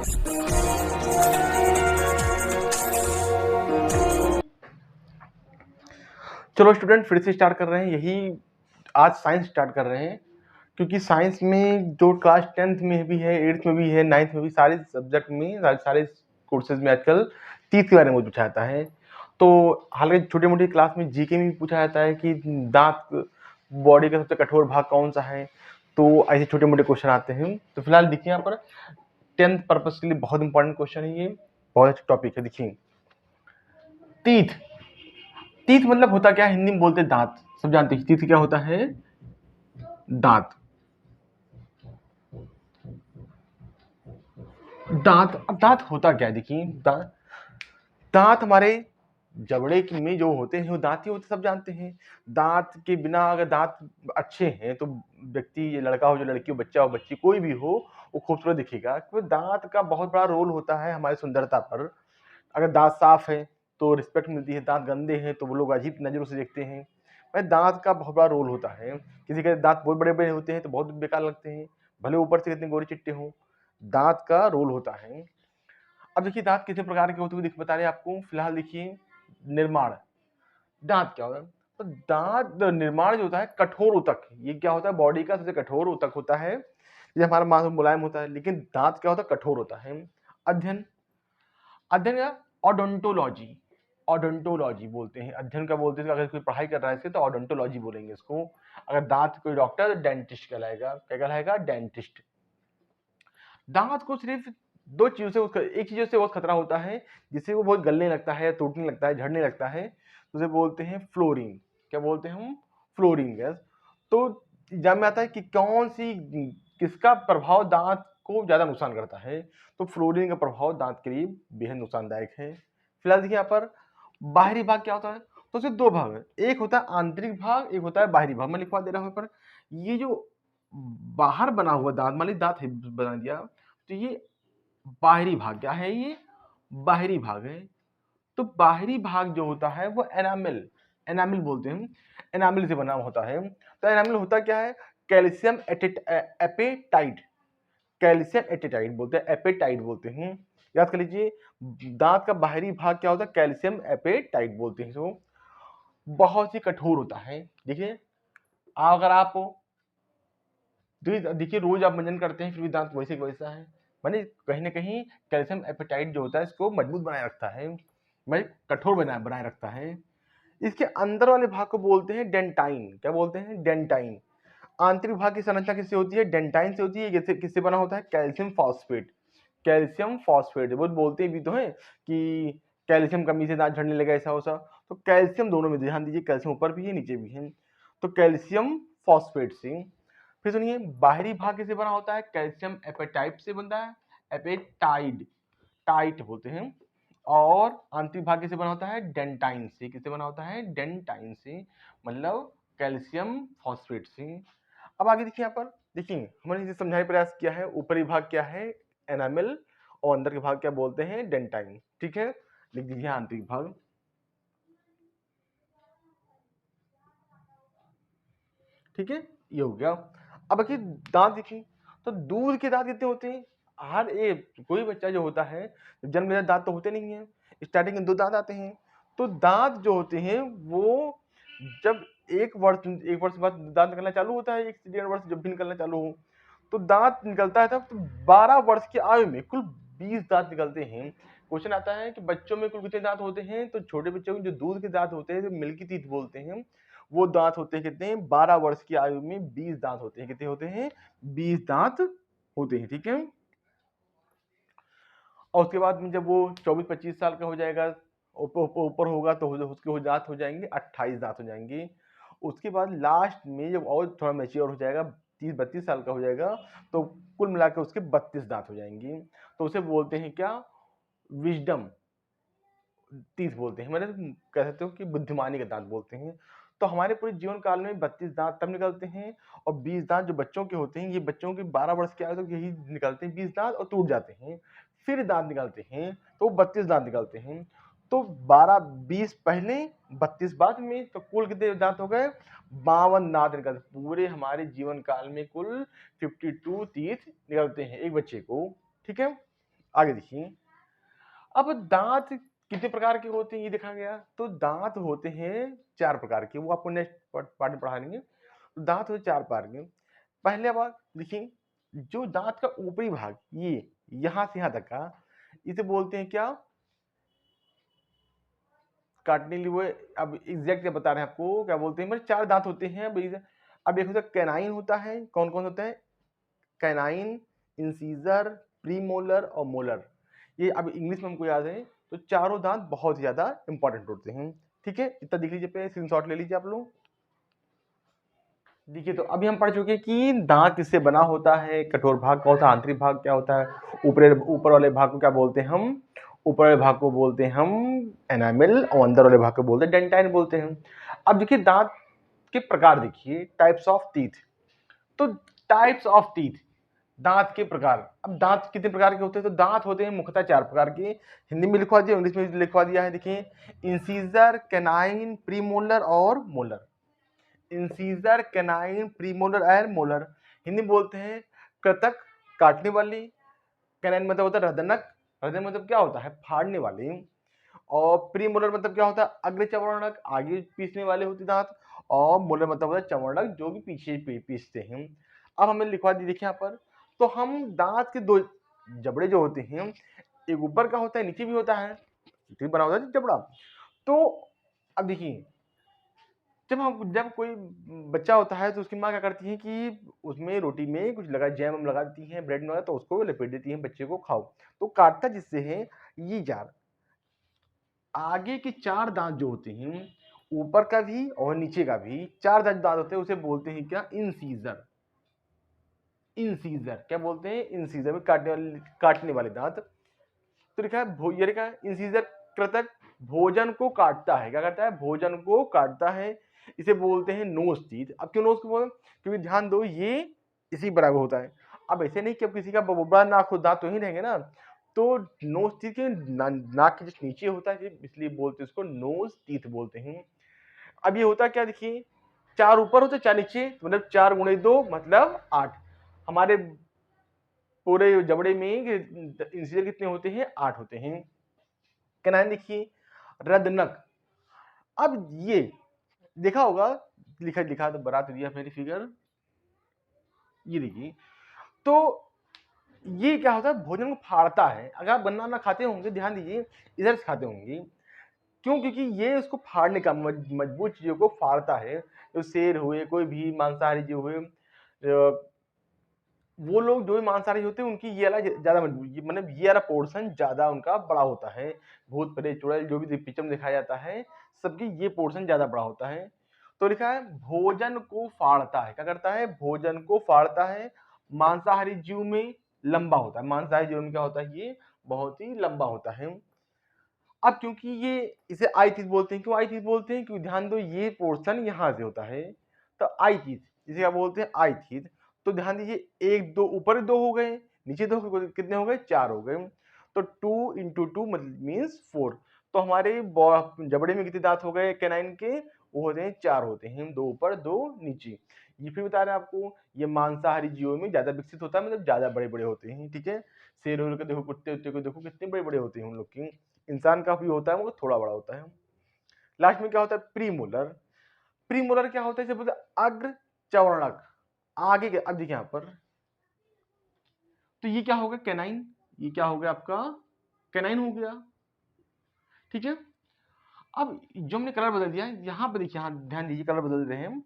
चलो स्टूडेंट, फिर से स्टार्ट कर रहे हैं। यही आज साइंस स्टार्ट कर रहे हैं, क्योंकि साइंस में जो क्लास 10th में भी है, 8th में भी है, 9th में भी, सारे सब्जेक्ट में, सारे कोर्सेज में आजकल टीथ के बारे में पूछा जाता है। तो हालांकि छोटी मोटी क्लास में जीके में भी पूछा जाता है कि दांत बॉडी का सबसे कठोर भाग कौन सा है, तो ऐसे छोटे मोटे क्वेश्चन आते हैं। तो फिलहाल देखिए यहाँ पर 10th पर्पज के लिए बहुत इंपॉर्टेंट क्वेश्चन है, ये बहुत अच्छा टॉपिक है। देखिए, टीथ। टीथ मतलब होता क्या है? हिंदी में बोलते हैं दांत, सब जानते हैं। टीथ क्या होता है? दांत। दांत, अब दांत होता क्या है? देखिए, दांत हमारे जबड़े में जो होते हैं वो दांत ही होते, सब जानते हैं। दांत के बिना, अगर दांत अच्छे हैं तो व्यक्ति, ये लड़का हो, जो लड़की हो, बच्चा हो, बच्ची, कोई भी हो, वो खूबसूरत दिखेगा। क्योंकि दांत का बहुत बड़ा रोल होता है हमारी सुंदरता पर। अगर दांत साफ है तो रिस्पेक्ट मिलती है, दांत गंदे हैं तो वो लोग अजीब नजरों से देखते हैं। भाई, दांत का बहुत बड़ा रोल होता है। किसी के दांत बहुत बड़े बड़े होते हैं तो बहुत बेकार लगते हैं, भले ऊपर से कितने गोरे चिट्टे हों। दांत का रोल होता है। अब देखिए, दांत कितने प्रकार के होते हुए बता रहे हैं आपको। फिलहाल देखिए, निर्माण। दांत क्या होता है? तो दांत निर्माण जो होता है, कठोर ऊतक। ये क्या होता है? बॉडी का सबसे कठोर ऊतक होता है। ये हमारा मांस मुलायम होता है, लेकिन दांत क्या होता है? कठोर होता है। अध्ययन। अध्ययन या ऑडोंटोलॉजी। ऑडोंटोलॉजी बोलते हैं, अध्ययन का बोलते हैं। अगर कोई पढ़ाई कर रहा है इसके तो ऑडोंटोलॉजी बोलेंगे इसको। अगर दांत कोई डॉक्टर, डेंटिस्ट कहलाएगा। क्या कहलाएगा? डेंटिस्ट। दांत को सिर्फ दो चीजों से, एक चीज से बहुत खतरा होता है, जिससे वो बहुत गलने लगता है, टूटने लगता है, झड़ने लगता है, तो उसे बोलते हैं फ्लोरीन। क्या बोलते हैं हम? Fluorine gas. तो एग्जाम में आता है कि कौन सी, किसका प्रभाव दांत को ज्यादा नुकसान करता है, तो फ्लोरीन का प्रभाव दांत के लिए बेहद नुकसानदायक है। फिलहाल देखिए यहाँ पर, बाहरी भाग क्या होता है? तो सिर्फ दो भाग है, एक होता है आंतरिक भाग, एक होता है बाहरी भाग। मैं लिखवा दे रहा हूँ यहाँ पर। ये जो बाहर बना हुआ दांत, मान लीजिए दांत है, बना दिया, तो ये बाहरी भाग। क्या है? ये बाहरी भाग है। तो बाहरी भाग जो होता है वो एनामिल, एनामिल बोलते हैं, एनामिल से बना होता है। तो एनामिल होता क्या है? Calcium apatite. कैल्शियम एपेटाइट बोलते हैं, एपेटाइट बोलते हैं। याद कर लीजिए, दांत का बाहरी भाग क्या होता है? कैल्शियम एपेटाइट बोलते हैं। तो बहुत ही कठोर होता है। देखिए, अगर आप देखिए, रोज आप मंजन करते हैं फिर भी दांत वैसे वैसा है, माने कहीं ना कहीं कैल्शियम एपेटाइट जो होता है इसको मजबूत बनाए रखता है, माने कठोर बनाए बनाए रखता है। इसके अंदर वाले भाग को बोलते हैं डेंटाइन। क्या बोलते हैं? डेंटाइन। आंतरिक भाग की संरचना किससे होती है? डेंटाइन से होती है। किससे बना होता है? Calcium phosphate. Calcium phosphate. वो बोलते भी तो है कि कैल्शियम कमी से दांत झड़ने लगा, ऐसा वैसा। तो कैल्शियम दोनों में ध्यान दीजिए, कैल्शियम ऊपर भी है नीचे भी है। तो कैल्शियम फॉस्फेट से। फिर सुनिए, बाहरी भाग किसे बना होता है? कैल्शियम एपेटाइट से बनता है, एपेटाइड, टाइट बोलते हैं। और आंतरिक भाग किसे बना होता है? डेंटाइन से। किससे बना होता है? डेंटाइन से, मतलब कैल्शियम फॉस्फेट से। अब आगे देखिए, यहाँ पर देखिए, हमने इसे समझाने का प्रयास किया है। ऊपरी भाग क्या है? एनामिल। और अंदर के भाग क्या बोलते हैं? डेंटाइन। ठीक है, लिख दीजिए आंतरिक भाग। ठीक है, ये हो गया। अब बाकी दांत देखिए, तो दूध के दांत कितने होते हैं? हर एक कोई बच्चा जो होता है, जन्म में दांत तो होते नहीं है, स्टार्टिंग में दो दांत आते हैं। तो दांत जो होते हैं वो जब एक वर्ष बाद दांत निकलना चालू होता है, 1 से 1.5 वर्ष जब भी निकलना चालू हो, तो दांत निकलता है तब। तो 12 वर्ष की आयु में कुल 20 दांत निकलते हैं। क्वेश्चन आता है कि बच्चों में कुल कितने दांत होते हैं? तो छोटे बच्चों में जो दूध के दांत होते हैं, जो मिल्की टीथ बोलते हैं, वो दांत होते हैं कितने? 12 वर्ष की आयु में 20 दांत होते हैं। कितने होते हैं? 20 दांत होते हैं। ठीक है, और उसके बाद में जब वो 24-25 साल का हो जाएगा, ऊपर होगा, तो उसके दांत हो जाएंगे 28 दांत हो जाएंगे। उसके बाद लास्ट में जब और थोड़ा मैच्योर हो जाएगा, 30-32 साल का हो जाएगा, तो कुल मिलाकर उसके 32 दांत हो जाएंगे। तो उसे बोलते हैं क्या? विजडम टीथ बोलते हैं, मैंने कह सकते हो कि बुद्धिमानी के दांत बोलते हैं। तो हमारे पूरे जीवन काल में 32 दांत तब निकलते हैं, और 20 दांत जो बच्चों के होते हैं, ये बच्चों के 12 वर्ष के आयु तक यही निकलते हैं 20 दांत, और टूट जाते हैं। फिर दांत निकलते हैं तो 32 दांत निकलते हैं। तो 12-20 पहले, 32 बाद में, तो कुल कितने दांत हो गए? 52 दांत निकलते पूरे हमारे जीवन काल में। कुल 52 टीथ निकलते हैं एक बच्चे को। ठीक है, आगे देखिए, अब दांत कितने प्रकार के होते हैं ये देखा गया। तो दांत होते हैं 4 प्रकार के, वो आपको नेक्स्ट पार्ट में पढ़ा देंगे। तो दांत होते 4 प्रकार के। पहले बात देखिए, जो दांत का ऊपरी भाग ये यहां से यहां तक का, इसे बोलते हैं क्या, काटने लिए वो। अब एग्जैक्ट बता रहे हैं आपको क्या बोलते हैं। मेरे 4 दांत होते हैं। अब एक होता है कैनाइन होता है। कौन कौन होता है, कैनाइन, इंसीजर, प्रीमोलर और मोलर। ये अब इंग्लिश में हमको याद है। तो चारों दांत बहुत ही ज्यादा इंपॉर्टेंट होते हैं। ठीक है, इतना देख लीजिए, पे स्क्रीनशॉट ले लीजिए आप लोग। देखिए, तो अभी हम पढ़ चुके हैं कि दांत किससे बना होता है, कठोर भाग का होता है, आंतरिक भाग क्या होता है, ऊपर वाले भाग को क्या बोलते हैं हम, ऊपर वाले भाग को बोलते हैं हम एनामिल, और अंदर वाले भाग को बोलते हैं डेंटाइन बोलते हैं। अब देखिए दांत के प्रकार देखिए, टाइप्स ऑफ टीथ। तो टाइप्स ऑफ टीथ, दांत के प्रकार। अब दांत कितने प्रकार के होते हैं, तो दांत होते हैं मुख्यतः 4 प्रकार के। हिंदी में लिखवा दिया, इंग्लिश में लिखवा दिया है। देखिए, इंसीजर, कैनाइन, प्रीमोलर और molar. Incisor, canine, premolar and molar. Hindi में बोलते हैं कृतक, काटने वाली। कैनाइन मतलब होता है रदनक, रदन मतलब क्या होता है, फाड़ने वाली। और प्रीमोलर मतलब क्या होता है, अग्र चवर्णक, आगे पीसने वाले होते दांत। और मोलर मतलब होता है चवर्णक, जो कि पीछे पीसते हैं। अब हमें लिखवा दी देखिए यहाँ पर। तो हम दांत के 2 जबड़े जो होते हैं, एक ऊपर का होता है, नीचे भी होता है, बना होता है जबड़ा। तो अब देखिए, जब कोई बच्चा होता है तो उसकी माँ क्या करती है कि उसमें रोटी में कुछ लगा, जैम लगा देती है, ब्रेड में, तो उसको लपेट देती है, बच्चे को खाओ। तो काटता जिससे है ये जार। आगे के 4 दांत जो होते हैं, ऊपर का भी और नीचे का भी 4 दांत होते हैं, उसे बोलते हैं क्या, इंसीजर। इंसीजर क्या बोलते हैं, इंसीजर में काटने वाले दांत। तो लिखा है ये लिखा है इंसीजर कृतक भोजन को काटता है। क्या करता है, भोजन को काटता है। इसे बोलते हैं नोज टीथ। अब क्यों नोज को बोलते हैं, क्योंकि ध्यान दो ये इसी बराबर होता है। अब ऐसे नहीं कि अब किसी का बड़ा नाक हो, दांत तो ही रहेंगे ना। तो नोज टीथ के नाक के जस्ट नीचे होता है, इसलिए बोलते हैं उसको नोज टीथ बोलते हैं। अब ये होता क्या, देखिए 4 ऊपर होते 4 नीचे, मतलब 4 गुणे 2 मतलब 8। हमारे पूरे जबड़े में इंसीजर कितने होते हैं, 8 होते हैं। कैनाइन देखिए, रदनक। अब ये देखा होगा, लिखा तो बरा तो दिया मेरी फिगर, ये देखिए। तो ये क्या होता है, भोजन को फाड़ता है। अगर आप गन्ना ना खाते होंगे, ध्यान दीजिए, इधर से खाते होंगे। क्यों, क्योंकि ये उसको फाड़ने का, मजबूत चीजों को फाड़ता है। तो शेर हुए, कोई भी मांसाहारी जीव हुए, वो लोग जो भी मांसाहारी होते हैं, उनकी ये वाला ज्यादा मजबूत, मतलब ये वाला पोर्शन ज्यादा उनका बड़ा होता है। भूत प्रेत चुड़ैल जो भी पिक्चर में दिखाया जाता है, सबकी ये पोर्शन ज्यादा बड़ा होता है। तो लिखा है भोजन को फाड़ता है। क्या करता है, भोजन को फाड़ता है। मांसाहारी जीव में लंबा होता है, मांसाहारी जीव में क्या होता है, ये बहुत ही लंबा होता है। अब क्योंकि ये इसे आई चीज बोलते हैं, क्यों आई चीज बोलते हैं, क्योंकि ध्यान दो ये पोर्शन यहां से होता है। तो आई चीज जिसे क्या बोलते हैं, आई चीज। तो ध्यान दीजिए, 1 2 ऊपर 2 हो गए, नीचे 2, कितने हो गए, 4 हो गए। तो 2 इंटू 2 मीन्स 4। तो हमारे जबड़े में कितने दांत हो गए कैनाइन के, वो होते हैं 4 होते हैं, 2 ऊपर 2 नीचे। ये फिर बता रहे हैं आपको, ये मांसाहारी जीवों में ज्यादा विकसित होता है, मतलब ज्यादा बड़े बड़े होते हैं। ठीक है, शेर को देखो, कुत्ते उत्ते को देखो, कितने बड़े बड़े होते हैं उन लोग की। इंसान का भी होता है, वो थोड़ा बड़ा होता है। लास्ट में क्या होता है, प्रीमोलर। प्रीमोलर क्या होता है, जब अग्र चवर्णक, आगे के। अब देखिए यहां पर, तो ये क्या होगा, कैनाइन। ये क्या हो गया आपका, कैनाइन हो गया। ठीक है, अब जो हमने कलर बदल दिया, यहां पर देखिए, यहां ध्यान दीजिए, कलर बदल रहे हैं हम।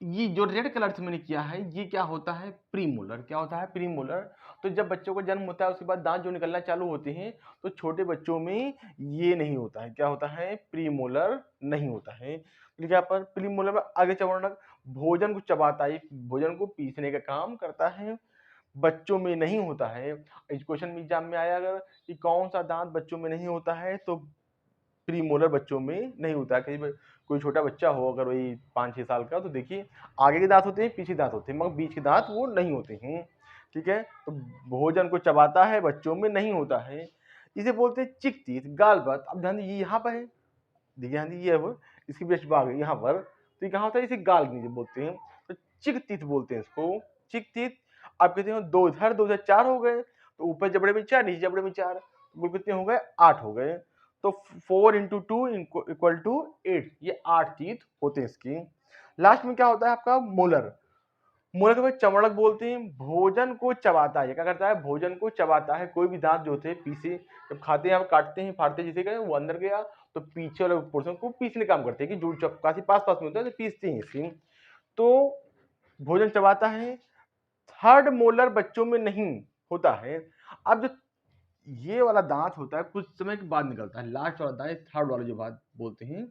ये जो रेड कलर से मैंने किया है, ये क्या होता है, प्रीमोलर। क्या होता है, प्रीमोलर। तो जब बच्चों को जन्म होता है, उसके बाद दांत जो निकलना चालू होते हैं, तो छोटे बच्चों में ये नहीं होता है। क्या होता है, प्रीमोलर नहीं होता है। तो यहाँ पर प्रीमोलर में आगे चवर्णक, भोजन को चबाता है, भोजन को पीसने का काम करता है। बच्चों में नहीं होता है। इस क्वेश्चन में एग्जाम में आया अगर कि कौन सा दांत बच्चों में नहीं होता है, तो प्रीमोलर बच्चों में नहीं होता है। कहीं कोई छोटा बच्चा हो अगर वही 5-6 साल का, तो देखिए आगे के दांत होते हैं, पीछे दांत होते हैं, मगर बीच के दांत वो नहीं होते हैं। ठीक है, तो भोजन को चबाता है, बच्चों में नहीं होता है। इसे बोलते हैं चिक टीथ, गालबत। अब ध्यान दीजिए, यहाँ पर है, देखिए ध्यान दीजिए, अब इसकी बेस्ट भाग है यहाँ पर। तो ये कहाँ होता है, इसे गाल नीचे बोलते हैं। तो चिक टीथ बोलते हैं इसको, चिक टीथ। आप कहते हो 2 इधर 2 इधर 4 हो गए, तो ऊपर जबड़े में 4 नीचे जबड़े में 4, तो कुल कितने हो गए 8 हो गए। तो 4 इंटू 2 इक्वल टू 8, ये 8 टीथ होते हैं इसकी। लास्ट में क्या होता है आपका मोलर। मोलर को चमड़क बोलते हैं, भोजन को चबाता है। क्या करता है, भोजन को चबाता है। कोई भी दांत जो होते हैं पीसे, जब खाते हैं आप काटते हैं फाड़ते हैं, जिसे कहें वो अंदर गया तो पीछे वाले पोर्शन को पीसने काम करते हैं कि जो काफी पास पास में होता है तो पीसते हैं इसी। तो भोजन चबाता है। थर्ड मोलर बच्चों में नहीं होता है। अब जो ये वाला दांत होता है कुछ समय के बाद निकलता है, लास्ट वाला दांत थर्ड वाला जो बात बोलते हैं,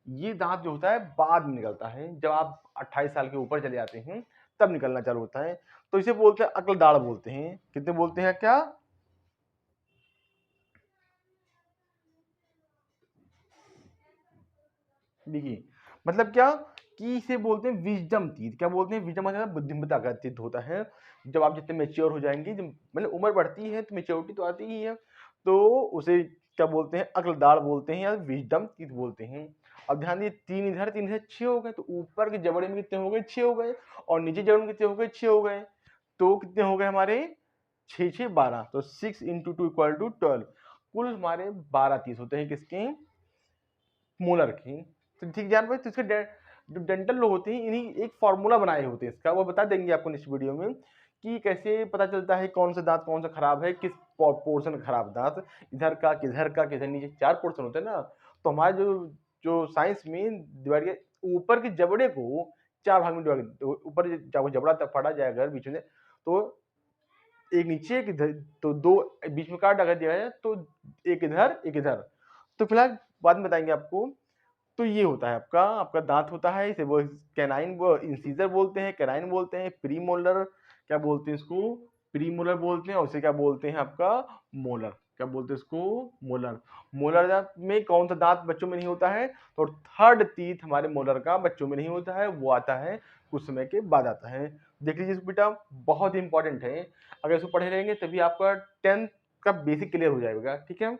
ये दांत जो होता है बाद में निकलता है, जब आप 28 साल के ऊपर चले जाते हैं तब निकलना चालू होता है। तो इसे बोलते हैं अकल दाढ़ बोलते हैं। कितने बोलते हैं क्या, देखिए मतलब क्या कि इसे बोलते हैं विजडम टीथ। क्या बोलते हैं, विजडम मतलब बुद्धिमत्ता का टीथ होता है। जब आप जितने मेच्योर हो जाएंगे, जब मतलब उम्र बढ़ती है तो मेच्योरिटी तो आती ही है, तो उसे क्या बोलते हैं, अक्लदाड़ बोलते हैं या विजडम टीथ बोलते हैं। अब ध्यान दिए, 3 इधर 6 हो गए, तो ऊपर के जबड़े में कितने हो गए 6 हो गए, और नीचे जबड़े में कितने हो गए 6 हो गए, तो कितने हो गए हमारे 6 6 12, तो 6 इंटू 2 इक्वल टू 12। कुल हमारे 12 टीथ होते हैं किसके, मोलर की। तो ठीक जान पाए, तो इसके जो डेंटल लोग होते हैं इन्हीं एक फार्मूला बनाए होते हैं इसका, वो बता देंगे आपको नेक्स्ट वीडियो में कि कैसे पता चलता है कौन सा दांत कौन सा खराब है, किस पोर्शन खराब दांत, इधर का किधर का किधर, नीचे 4 पोर्शन होते हैं ना। तो हमारे जो जो साइंस में डिवाइड किया, ऊपर के जबड़े को 4 भाग में डिवाइड, तो ऊपर जब जबड़ा तक फटा जाए अगर बीच में, तो एक नीचे एक इधर, तो 2 बीच में काट अगर दिया जाए तो एक इधर एक इधर। तो फिलहाल बाद में बताएंगे आपको। तो ये होता है आपका आपका दांत होता है, इसे वो कैनाइन वो इंसीजर बोलते हैं, कैनाइन बोलते हैं, प्रीमोलर क्या बोलते हैं इसको, प्रीमोलर बोलते हैं, और उसे क्या बोलते हैं आपका मोलर। क्या बोलते हैं इसको, मोलर। मोलर दांत में कौन सा दांत बच्चों में नहीं होता है, तो थर्ड टीथ हमारे मोलर का बच्चों में नहीं होता है, वो आता है कुछ समय के बाद आता है। देख लीजिए इसको बेटा, बहुत इंपॉर्टेंट है, अगर इसको पढ़े रहेंगे तभी आपका 10th का बेसिक क्लियर हो जाएगा, ठीक है।